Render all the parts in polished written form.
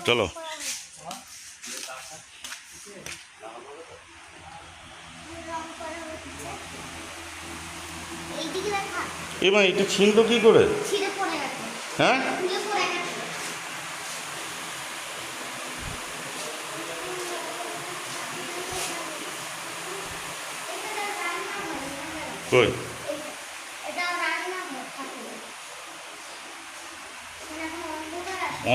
চলো এবার এটা ছিনলো কি করে? হ্যাঁ কই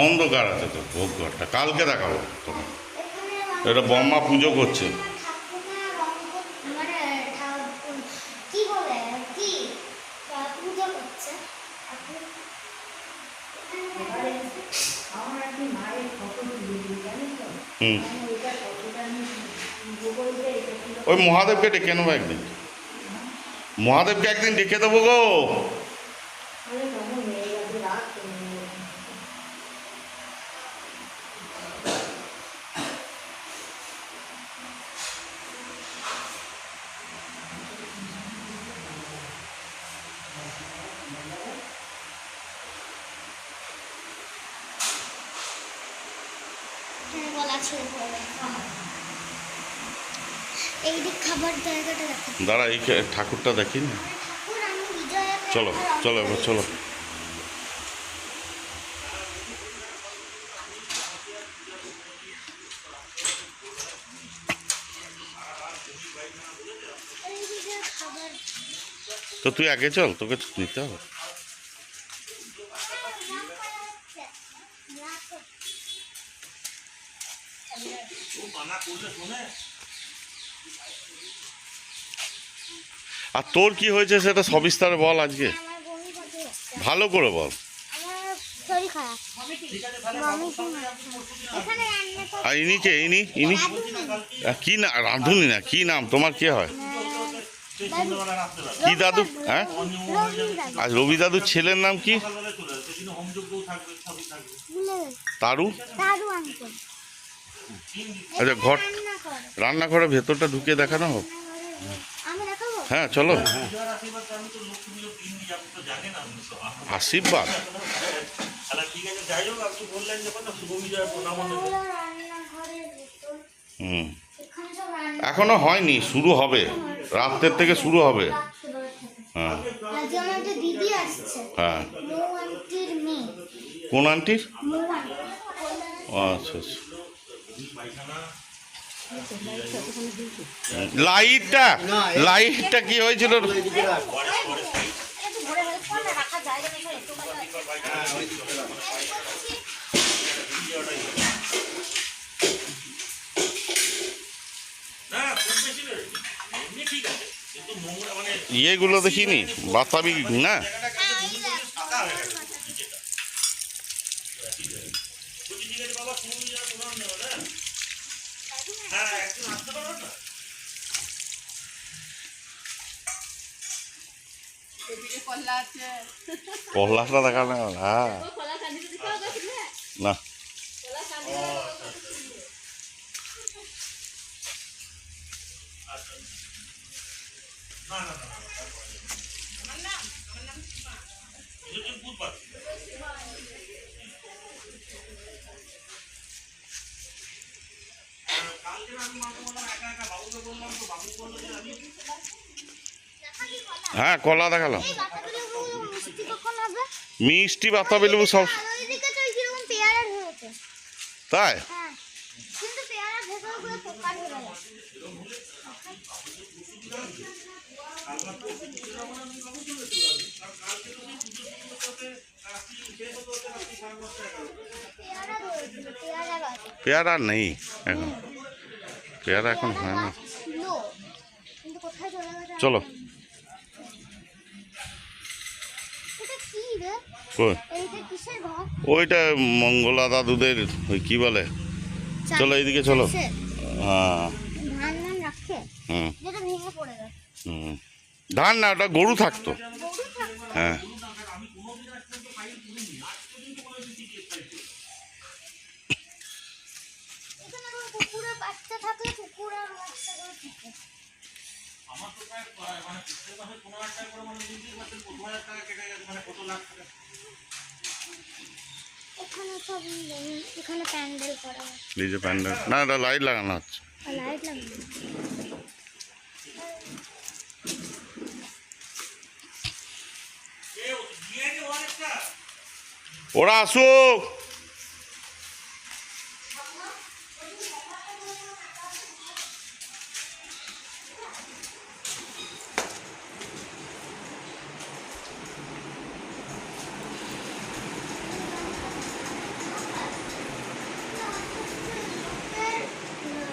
অন্ধকার আছে তো ভোগ ঘরটা, কালকে দেখাবো তোমার। এটা বম্মা পুজো করছে। হুম, ওই মহাদেবকে ডেকে নেবো একদিন, মহাদেবকে একদিন ডেকে দেবো গো। দাঁড়া এই ঠাকুরটা দেখি না। চলো চলো এবার চলো। তো তুই আগে চল, তোকে নিতে হবে। আর তোর কি হয়েছে সেটা সবিস্তারে বল আজকে, ভালো করে বল। আর ইনি কে? ইনি কি না রাঁধুনি না, কি নাম তোমার? কে হয়? কি দাদু? হ্যাঁ আজ রবি দাদুর ছেলের নাম কি? তারু। আচ্ছা ঘর রান্নাঘরের ভেতরটা ঢুকে দেখানো হোক। হ্যাঁ চলো। আশীর্বাদ হুম, এখনো হয়নি, শুরু হবে, রাত্রের থেকে শুরু হবে। হ্যাঁ হ্যাঁ। কোন আন্টির? আচ্ছা আচ্ছা। লাইটটা কি হয়েছিল? ইয়েগুলো দেখিনি বাতাবি না? কল্লাটা দেখা না? হ্যাঁ না হ্যাঁ কলা দেখালাম। মিষ্টি বাতাবি লেবু সব তাই? পেয়ারা নেই এখন, পেয়ারা এখন হয় না। চলো ওইটা মঙ্গলা দাদুদের ওই কি বলে, চলো এইদিকে চলো। হ্যাঁ হুম হুম, ধান না ওটা গরু থাকতো। হ্যাঁ বাচ্চা থাকলে কুকুর আর বাচ্চাগুলো থাকে। আমার তো প্রায় মানে প্রত্যেক মাসে 15,000 টাকা করে মানে বুঝতেই পারছেন 15,000 টাকা কেটে গেছে মানে কত লাখ টাকা। এখানে সব এখানে প্যান্ডেল করা হয়। এই যে প্যান্ডেল না, এটা লাইট লাগানো হচ্ছে। লাইট লাগানো ওরা আসুক।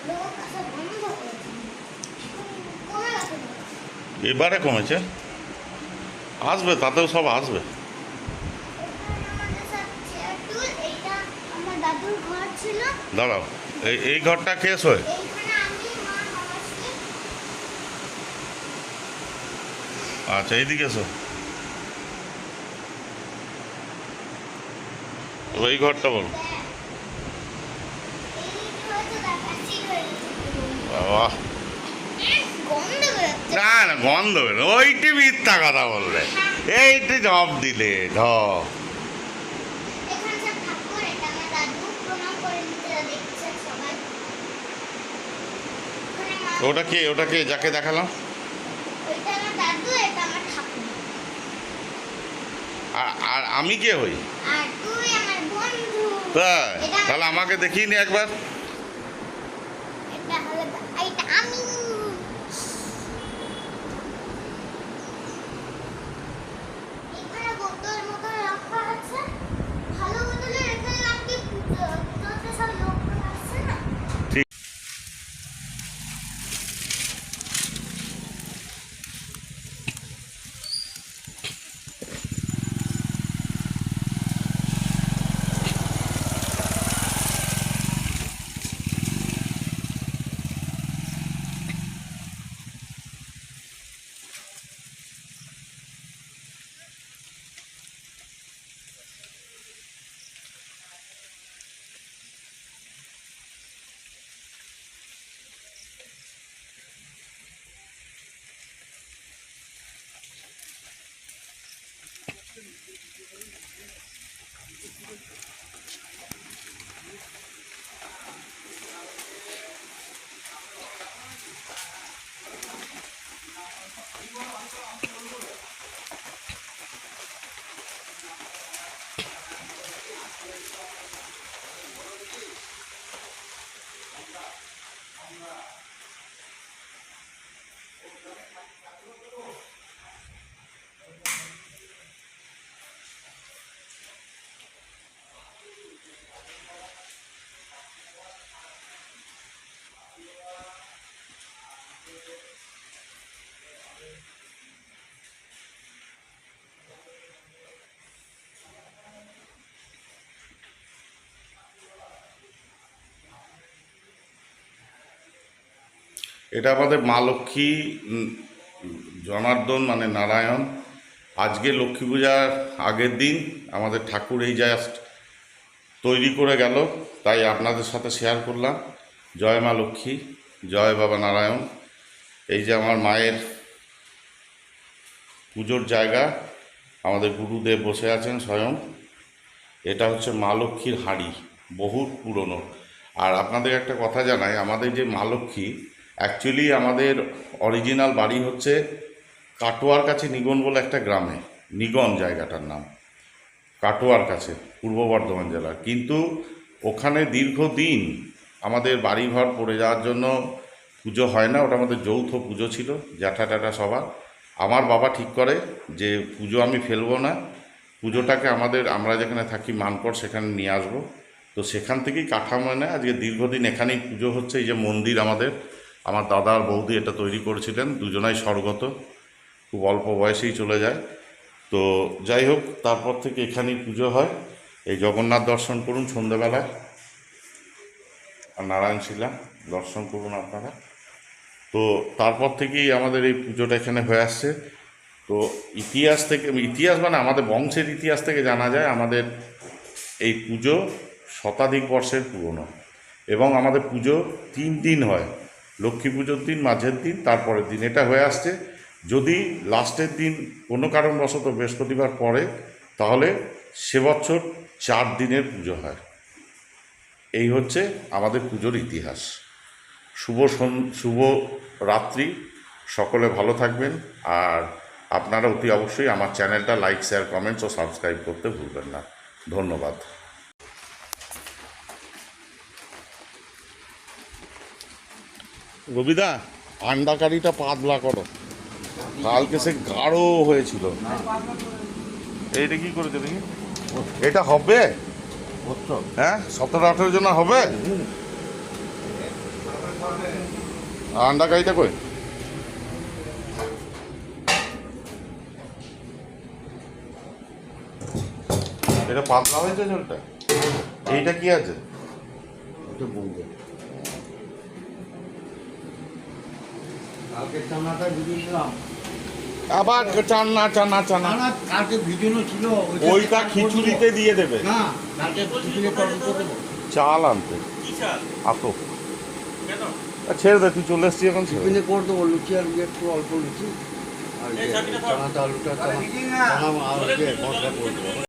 লোক আসা বন্ধ করেছে, কমে গেছে লোক। এবারে কমেছে, আসবে, তাতেও সব আসবে। এখানে আমাদের সব চেয়ার টুল, এইটা আমার দাদুর ঘর ছিল। দাঁড়াও, এই ঘরটা কেস হয়। এইখানে আমি মা বাবা ছিল। আচ্ছা, এইদিকে এসো। এই ঘরটা বলো। বাবা, গন্ধ বেরোচ্ছে। না না, গন্ধ বেরো, ওইটি মিথ্যা কথা বললে, এইটি জব দিলে ঢ। এখানে সব ঠাকুর, এটা আমার দাদু প্রণাম করে নিতে দেখছে সবাই। ওখানে মা, ওটা কে যাকে দেখালাম? ওইটা আমার দাদু, এটা আমার ঠাকুর। আর আমি কে হই? আর তুই আমার বন্ধু। তাই? এটা তাহলে আমাকে দেখিয়ে নি একবার। এটা হলো এইটা আমি। এখানে বোতল মতো রাখা আছে, ভালো বোতলে রেখে দিলাম কি পুজোতে সব লোক আসছে না। ঠিক। এটা আমাদের মা লক্ষ্মী জনার্দন মানে নারায়ণ। আজকে লক্ষ্মী পূজার আগের দিন আমাদের ঠাকুর এই জাস্ট তৈরি করে গেল, তাই আপনাদের সাথে শেয়ার করলাম। জয় মা লক্ষ্মী, জয় বাবা নারায়ণ। এই যে আমার মায়ের পুজোর জায়গা, আমাদের গুরুদেব বসে আছেন স্বয়ং। এটা হচ্ছে মা লক্ষ্মীর হাঁড়ি, বহুত পুরনো। আর আপনাদের একটা কথা জানাই, আমাদের যে মা লক্ষ্মী অ্যাকচুয়ালি আমাদের অরিজিনাল বাড়ি হচ্ছে কাটোয়ার কাছে নিগন বলে একটা গ্রামে, নিগন জায়গাটার নাম, কাটোয়ার কাছে, পূর্ব বর্ধমান জেলার। কিন্তু ওখানে দীর্ঘদিন আমাদের বাড়িঘর পড়ে যাওয়ার জন্য পুজো হয় না। ওটা আমাদের যৌথ পুজো ছিল, জ্যাঠা ট্যাঠা সবার। আমার বাবা ঠিক করে যে পুজো আমি ফেলবো না, পুজোটাকে আমরা যেখানে থাকি মানকড় সেখানে নিয়ে আসবো। তো সেখান থেকেই কাঠামো এনে আজকে দীর্ঘদিন এখানেই পুজো হচ্ছে। এই যে মন্দির আমাদের, আমার দাদা আর বৌদি এটা তৈরি করেছিলেন, দুজনাই স্বর্গত, খুব অল্প বয়সেই চলে যায়। তো যাই হোক, তারপর থেকে এখানেই পুজো হয়। এই জগন্নাথ দর্শন করুন সন্ধ্যাবেলায়, আর নারায়ণশিলা দর্শন করুন আপনারা। তো তারপর থেকেই আমাদের এই পুজোটা এখানে হয়ে আসছে। তো ইতিহাস মানে আমাদের বংশের ইতিহাস থেকে জানা যায় আমাদের এই পুজো শতাধিক বর্ষের পুরনো। এবং আমাদের পুজো 3 দিন হয়, লক্ষ্মী পুজোর দিন, মাঝের দিন, তারপরের দিন। এটা হয়ে আসছে। যদি লাস্টের দিন কোনো কারণবশত বৃহস্পতিবার পড়ে তাহলে সে বছর 4 দিনের পুজো হয়। এই হচ্ছে আমাদের পুজোর ইতিহাস। শুভ রাত্রি, সকলে ভালো থাকবেন। আর আপনারা অতি অবশ্যই আমার চ্যানেলটা লাইক, শেয়ার, কমেন্টস ও সাবস্ক্রাইব করতে ভুলবেন না। ধন্যবাদ। রবিদা, আন্ডা কারিটা পাতলা করো, কালকে সে গাঢ় হয়েছিল। এইটা কি করেছে দেখি, এটা হবে? হ্যাঁ, 17-18 জন হবে। আন্ডা কারিটা কই? এটা পাতলা হয়েছে ঝোলটা। এইটা কি আছে? আবার চান্না চান্না চান্না, কালকে ভিজানো ছিল ওইটা খিচুড়িতে দিয়ে দেবে। না, কালকে খিচুড়ি তরকারি করে দেবো। চাল আনতে কি চাল? আতো কেন? ছেড়ে দে, তুই চলে এসছি এখন, ছেড়ে দে। টিফিনে করে দেবো লুচি আর একটু অল্প লুচি আর এই চাটনিটা কর। চানাটা আলুটা চানা আলুকে মশলা করে দেবো।